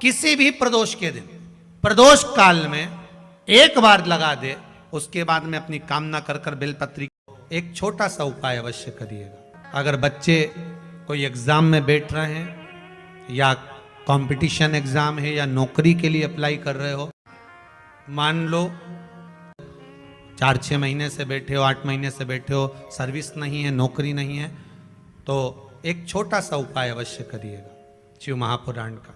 किसी भी प्रदोष के दिन, प्रदोष काल में एक बार लगा दे, उसके बाद में अपनी कामना कर कर बेलपत्री एक छोटा सा उपाय अवश्य करिएगा। अगर बच्चे कोई एग्जाम में बैठ रहे हैं या कंपटीशन एग्जाम है या नौकरी के लिए अप्लाई कर रहे हो, मान लो 4-6 महीने से बैठे हो, 8 महीने से बैठे हो, सर्विस नहीं है, नौकरी नहीं है, तो एक छोटा सा उपाय अवश्य करिएगा शिव महापुराण का।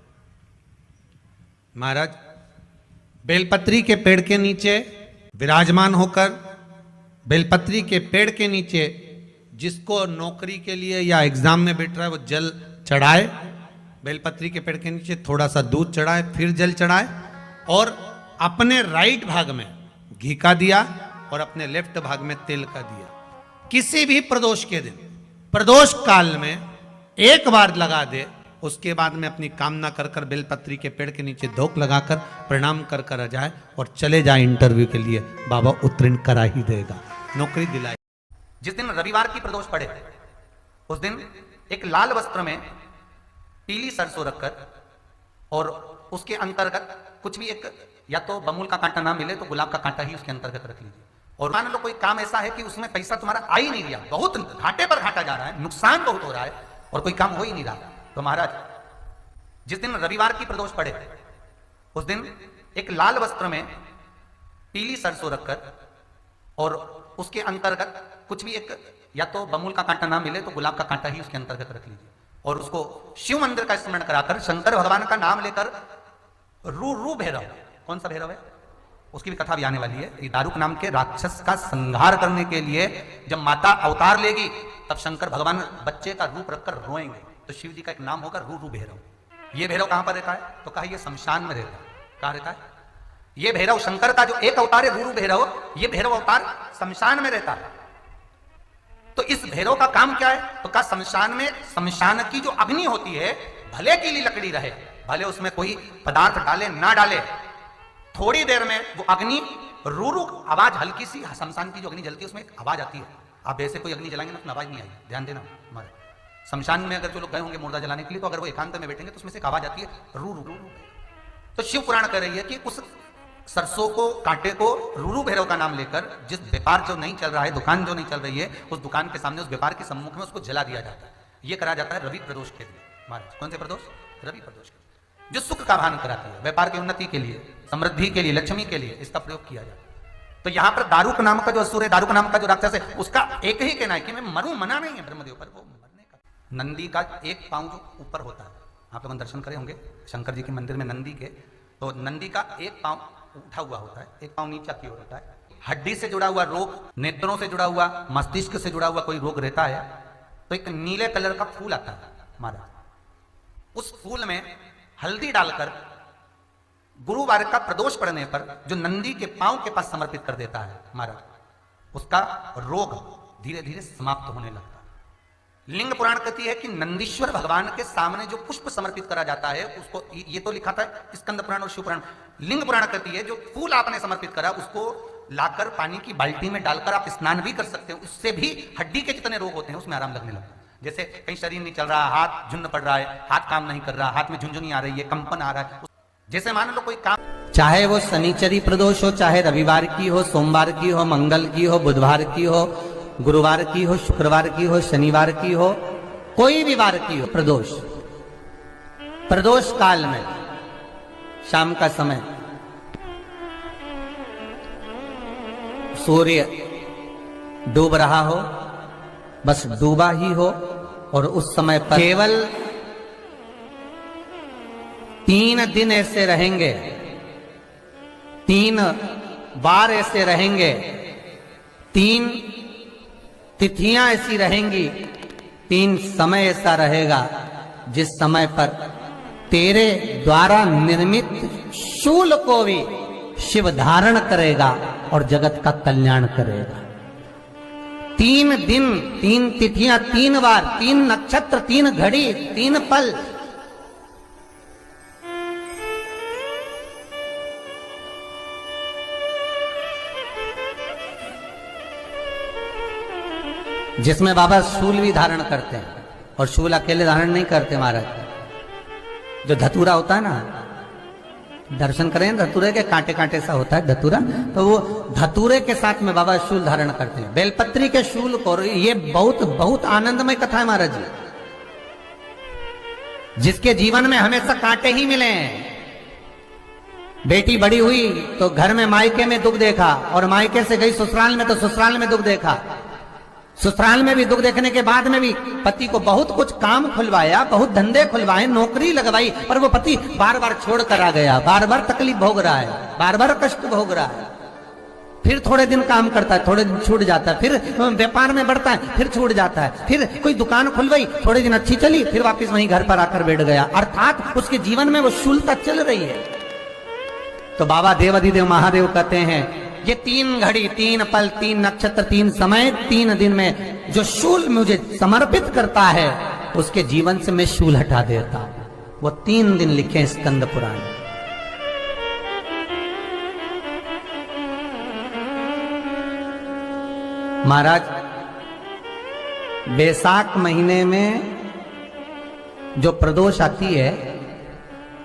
महाराज बेलपत्री के पेड़ के नीचे विराजमान होकर, बेलपत्री के पेड़ के नीचे जिसको नौकरी के लिए या एग्जाम में बैठ रहा है वो जल चढ़ाए, बेलपत्री के पेड़ के नीचे थोड़ा सा दूध चढ़ाए, फिर जल चढ़ाए और अपने राइट भाग में घी का दिया और अपने लेफ्ट भाग में तेल का दिया। किसी भी प्रदोष के दिन, प्रदोष काल में एक बार लगा दे, उसके बाद में अपनी कामना कर कर बेलपत्री के पेड़ के नीचे धोख लगाकर प्रणाम कर कर आ जाए और चले जाए इंटरव्यू के लिए, बाबा उत्तीर्ण करा ही देगा, नौकरी दिलाए। जिस दिन रविवार की प्रदोष पड़े उस दिन एक लाल वस्त्र में पीली सरसों रखकर और उसके अंतर्गत कुछ भी एक, या तो बमूल का कांटा ना मिले तो गुलाब का कांटा ही उसके अंतर्गत रख लीजिए। और मान लो कोई काम ऐसा है कि उसमें पैसा तुम्हारा आ ही नहीं रहा, बहुत घाटे पर घाटा जा रहा है, नुकसान बहुत हो रहा है और कोई काम हो ही नहीं रहा, तो महाराज जिस दिन रविवार की प्रदोष पड़े उस दिन एक लाल वस्त्र में पीली सरसों रखकर और उसके अंतर्गत कुछ भी एक, या तो बमूल का कांटा ना मिले तो गुलाब का कांटा ही उसके अंतर्गत रख लीजिए और उसको शिव मंदिर का स्मरण कराकर शंकर भगवान का नाम लेकर रू भैरव, कौन सा भैरव है उसकी भी कथा भी आने वाली है। ये दारुक नाम के राक्षस का संहार करने के लिए जब माता अवतार लेगी तब शंकर भगवान बच्चे का रूप रखकर रोएंगे, तो शिव जी का एक नाम होगा रू भैरव। ये भैरव कहां पर रहता है तो कहा ये शमशान में रहता है। कहां रहता है ये भैरव? शंकर का जो एक अवतार है रू भैरव, ये भैरव अवतार शमशान में रहता है। तो इस भैरव का काम क्या है तो कहा शमशान में, शमशान की जो अग्नि होती है भले की लकड़ी रहे, भले उसमें कोई पदार्थ डाले ना डाले, थोड़ी देर में वो अग्नि रू आवाज, हल्की सी शमशान की जो अग्नि जलती है उसमें एक आवाज आती है। आप वैसे कोई अग्नि जलाएंगे ना तो आवाज नहीं आएगी, ध्यान देना। हमारे शमशान में अगर जो लोग गए होंगे मुर्दा जलाने के लिए, तो अगर वो एकांत में बैठेंगे तो उसमें से एक आवाज आती है रू रू। तो शिव पुराण कह रही है कि उस सरसों को, कांटे को रू भैरव का नाम लेकर जिस व्यापार जो नहीं चल रहा है, दुकान जो नहीं चल रही है, उस दुकान के सामने, उस व्यापार के सम्मुख में उसको जला दिया जाता है। ये करा जाता है रवि प्रदोष के दिन। महाराज कौन से प्रदोष? रवि प्रदोष के, जो सुख का भान कराती है, व्यापार की उन्नति के लिए, समृद्धि के लिए, लक्ष्मी के लिए इसका प्रयोग किया जाता है। तो यहां पर दारुक नाम का जो असुर है, दारुक नाम का जो राक्षस है, उसका एक ही कहना है कि मैं मरूं, मना नहीं है ब्रह्मदेव पर, वो मरने का। नंदी का एक पांव जो ऊपर होता है, आप लोग दर्शन करे होंगे शंकर जी के मंदिर में नंदी के, तो नंदी का एक पांव उठा हुआ होता है, एक पांव नीचा की ओर होता है। हड्डी से जुड़ा हुआ रोग, नेत्रों से जुड़ा हुआ, मस्तिष्क से जुड़ा हुआ कोई रोग रहता है तो एक नीले कलर का फूल आता है महाराज, उस फूल में हल्दी डालकर गुरुवार का प्रदोष पड़ने पर जो नंदी के पांव के पास समर्पित कर देता है महाराज, उसका रोग धीरे धीरे समाप्त होने लगता है। लिंग पुराण कहती है कि नंदीश्वर भगवान के सामने जो पुष्प समर्पित करा जाता है उसको, ये तो लिखा था स्कंद पुराण और शिव पुराण, लिंग पुराण कहती है जो फूल आपने समर्पित करा उसको लाकर पानी की बाल्टी में डालकर आप स्नान भी कर सकते हो, उससे भी हड्डी के जितने रोग होते हैं उसमें आराम लगने लगता है। जैसे कहीं शरीर नहीं चल रहा, हाथ झुन्न पड़ रहा है, हाथ काम नहीं कर रहा, हाथ में झुंझुनी आ रही है, कंपन आ रहा है, जैसे मान लो कोई काम, चाहे वो शनिचरी प्रदोष हो, चाहे रविवार की हो, सोमवार की हो, मंगल की हो, बुधवार की हो, गुरुवार की हो, शुक्रवार की हो, शनिवार की हो, कोई भी वार की हो, प्रदोष, प्रदोष काल में शाम का समय सूर्य डूब रहा हो, बस डूबा ही हो, और उस समय पर केवल 3 दिन ऐसे रहेंगे, 3 बार ऐसे रहेंगे, 3 तिथियां ऐसी रहेंगी, 3 समय ऐसा रहेगा जिस समय पर तेरे द्वारा निर्मित शूल को भी शिव धारण करेगा और जगत का कल्याण करेगा। 3 दिन, 3 तिथियां, 3 बार, 3 नक्षत्र, 3 घड़ी, 3 पल, जिसमें बाबा शूल भी धारण करते हैं, और शूल अकेले धारण नहीं करते महाराज, जो धतूरा होता है ना, दर्शन करें धतूरे के, कांटे कांटे सा होता है धतूरा, तो वो धतूरे के साथ में बाबा शूल धारण करते हैं। बेलपत्री के शूल को, ये बहुत बहुत आनंदमय कथा है महाराज जी, जिसके जीवन में हमेशा कांटे ही मिले हैं। बेटी बड़ी हुई तो घर में मायके में दुख देखा, और मायके से गई ससुराल में तो ससुराल में दुख देखा। ससुराल में भी दुख देखने के बाद में भी पति को बहुत कुछ काम खुलवाया, बहुत धंधे खुलवाए, नौकरी लगवाई, पर वो पति बार बार छोड़ कर आ गया, बार बार तकलीफ भोग रहा है, बार बार कष्ट भोग रहा है। फिर थोड़े दिन काम करता है, थोड़े दिन छूट जाता है, फिर व्यापार में बढ़ता है, फिर छूट जाता है, फिर कोई दुकान खुलवाई, थोड़े दिन अच्छी चली, फिर वापस वहीं घर पर आकर बैठ गया। अर्थात उसके जीवन में वो शूलता चल रही है। तो बाबा देवाधिदेव महादेव कहते हैं, ये 3 घड़ी, 3 पल, 3 नक्षत्र, 3 समय, 3 दिन में जो शूल मुझे समर्पित करता है, उसके जीवन से मैं शूल हटा देता हूं। वो 3 दिन लिखे स्कंद पुराण। महाराज, बैसाख महीने में जो प्रदोष आती है,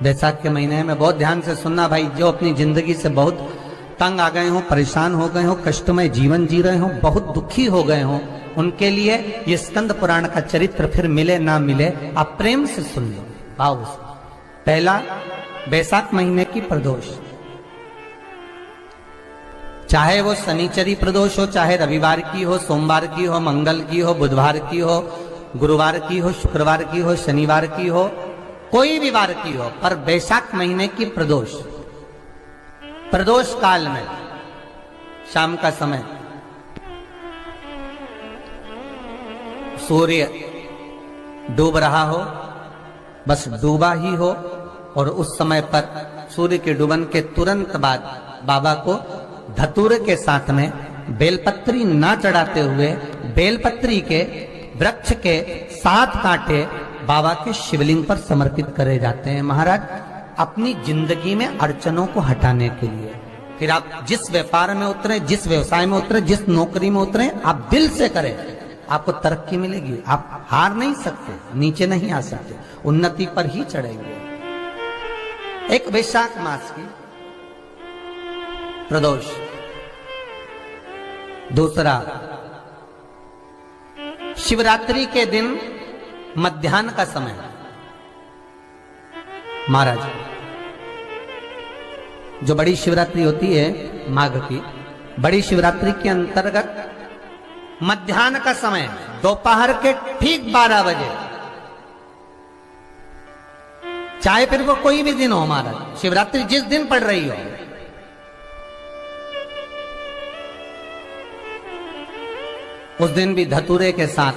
बैसाख के महीने में बहुत ध्यान से सुनना भाई, जो अपनी जिंदगी से बहुत तंग आ गए हो, परेशान हो गए हो, कष्टमय जीवन जी रहे हो, बहुत दुखी हो गए हो, उनके लिए ये स्कंद पुराण का चरित्र फिर मिले ना मिले, आप प्रेम से सुन लो भाव से। पहला, बैसाख महीने की प्रदोष, चाहे वो शनिचरी प्रदोष हो, चाहे रविवार की हो, सोमवार की हो, मंगल की हो, बुधवार की हो, गुरुवार की हो, शुक्रवार की हो, शनिवार की हो, कोई भी वार की हो, पर बैसाख महीने की प्रदोष, प्रदोष काल में शाम का समय सूर्य डूब रहा हो, बस डूबा ही हो, और उस समय पर सूर्य के डूबन के तुरंत बाद बाबा को धतूरे के साथ में बेलपत्री ना चढ़ाते हुए बेलपत्री के वृक्ष के 7 कांटे बाबा के शिवलिंग पर समर्पित करे जाते हैं महाराज, अपनी जिंदगी में अड़चनों को हटाने के लिए। फिर आप जिस व्यापार में उतरे, जिस व्यवसाय में उतरे, जिस नौकरी में उतरे, आप दिल से करें, आपको तरक्की मिलेगी। आप हार नहीं सकते, नीचे नहीं आ सकते, उन्नति पर ही चढ़ेंगे। एक वैशाख मास की प्रदोष, दूसरा शिवरात्रि के दिन मध्याह्न का समय महाराज, जो बड़ी शिवरात्रि होती है माघ की, बड़ी शिवरात्रि के अंतर्गत मध्याह्न का समय, दोपहर के ठीक 12 बजे, चाहे फिर वो कोई भी दिन हो महाराज, शिवरात्रि जिस दिन पड़ रही हो, उस दिन भी धतूरे के साथ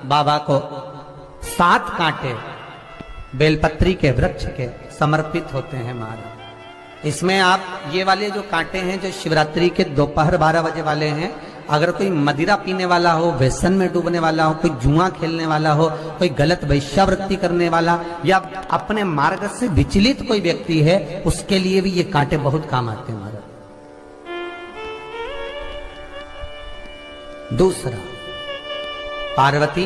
बाबा को 7 कांटे बेलपत्री के वृक्ष के समर्पित होते हैं महाराज। इसमें आप ये वाले जो कांटे हैं, जो शिवरात्रि के दोपहर 12 बजे वाले हैं, अगर कोई मदिरा पीने वाला हो, व्यसन में डूबने वाला हो, कोई जुआ खेलने वाला हो, कोई गलत वैश्यावृत्ति करने वाला, या अपने मार्ग से विचलित कोई व्यक्ति है, उसके लिए भी ये कांटे बहुत काम आते हैं महाराज। दूसरा, पार्वती,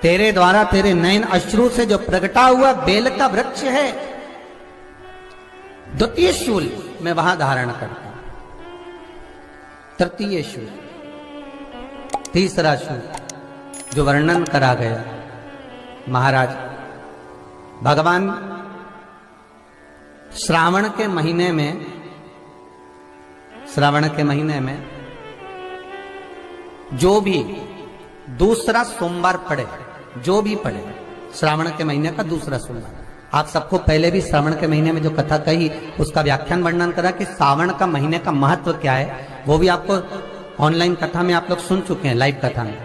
तेरे द्वारा तेरे नयन अश्रु से जो प्रगटा हुआ बेल का वृक्ष है, द्वितीय शूल मैं वहां धारण करता हूं, तृतीय शूल, तीसरा शूल जो वर्णन करा गया महाराज, भगवान श्रावण के महीने में जो भी दूसरा सोमवार पड़े, जो भी पड़े, श्रावण के महीने का दूसरा सोमवार, आप सबको पहले भी श्रावण के महीने में जो कथा कही उसका व्याख्यान वर्णन करा कि श्रावण का महीने का महत्व क्या है, वो भी आपको ऑनलाइन कथा में आप लोग सुन चुके हैं, लाइव कथा में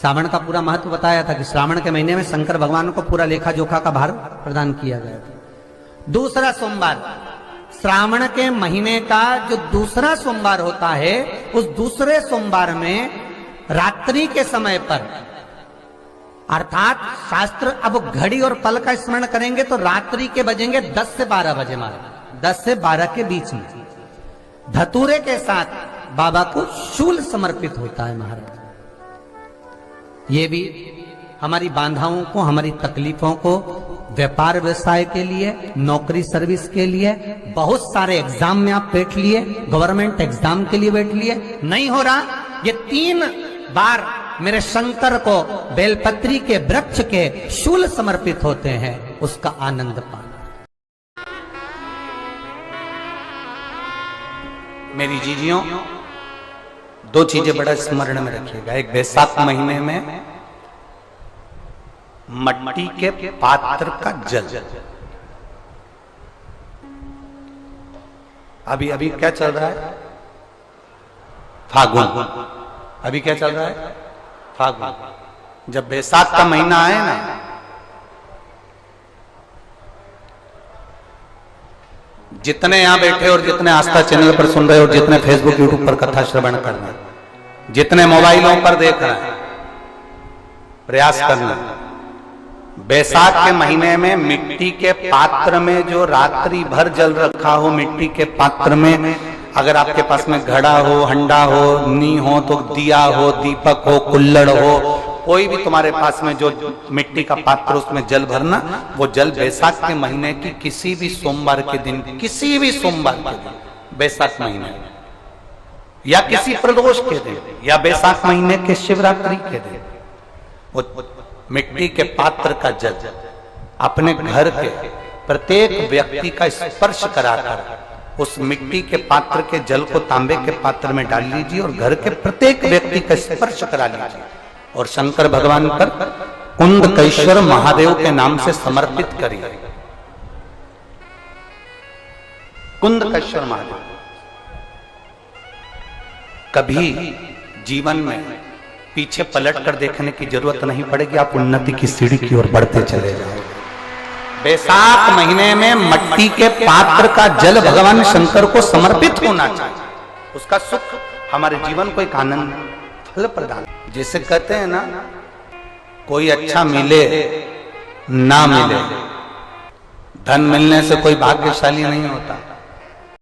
श्रावण का पूरा महत्व बताया था कि श्रावण के महीने में शंकर भगवान को पूरा लेखा जोखा का भार प्रदान किया गया था। दूसरा सोमवार, श्रावण के महीने का जो दूसरा सोमवार होता है, उस दूसरे सोमवार में रात्रि के समय पर, अर्थात शास्त्र अब घड़ी और पल का स्मरण करेंगे तो रात्रि के बजेंगे 10 से 12 बजे मारे, 10 से 12 के बीच में धतूरे के साथ बाबा को शूल समर्पित होता है महाराज। ये भी हमारी बाधाओं को, हमारी तकलीफों को व्यापार व्यवसाय के लिए, नौकरी सर्विस के लिए, बहुत सारे एग्जाम में आप बैठ लिए, गवर्नमेंट एग्जाम के लिए बैठ लिए, नहीं हो रहा, ये 3 बार मेरे शंकर को बेलपत्री के वृक्ष के शूल समर्पित होते हैं, उसका आनंद पाना। मेरी जीजियों, 2 चीजें बड़ा स्मरण में रखिएगा। एक, बैसाख महीने में मट्टी के पात्र का जल, अभी क्या चल रहा है? फागुन। अभी क्या चल रहा है? फागुन। जब बैसाख का महीना आए ना, जितने यहां बैठे और जितने आस्था चैनल पर सुन रहे हो, जितने फेसबुक यूट्यूब पर कथा श्रवण कर रहे हैं, जितने मोबाइलों पर देख रहे हैं, प्रयास करना, बैसाख के महीने में मिट्टी के पात्र में जो रात्रि भर जल रखा हो, मिट्टी के पात्र में, अगर आपके पास में घड़ा हो, हंडा हो, नी हो, तो दिया हो, दीपक हो, कुल्लड़ हो, कोई भी तुम्हारे पास में जो मिट्टी का पात्र, उसमें जल भरना। वो जल बैसाख के महीने की किसी भी सोमवार के दिन, किसी भी सोमवार के दिन, बैसाख महीने में, या किसी प्रदोष के दिन, या बैसाख महीने के शिवरात्रि के दिन, वो मिट्टी के पात्र का जल अपने घर के प्रत्येक व्यक्ति का स्पर्श कराकर उस मिट्टी के पात्र के जल को तांबे के पात्र में डाल लीजिए और घर के प्रत्येक व्यक्ति का स्पर्श करा लीजिए और शंकर भगवान पर कुंदकेश्वर महादेव के नाम से समर्पित करिए। कुंदकेश्वर महादेव। कभी जीवन में पीछे पलट कर देखने की जरूरत नहीं पड़ेगी, आप उन्नति की सीढ़ी की ओर बढ़ते चले जाओगे। बैसाख महीने में मट्टी के पात्र का जल भगवान शंकर को समर्पित होना चाहिए, उसका सुख हमारे जीवन को एक आनंद फल प्रदान। जैसे कहते हैं ना, कोई अच्छा मिले ना मिले, धन मिलने से कोई भाग्यशाली नहीं होता।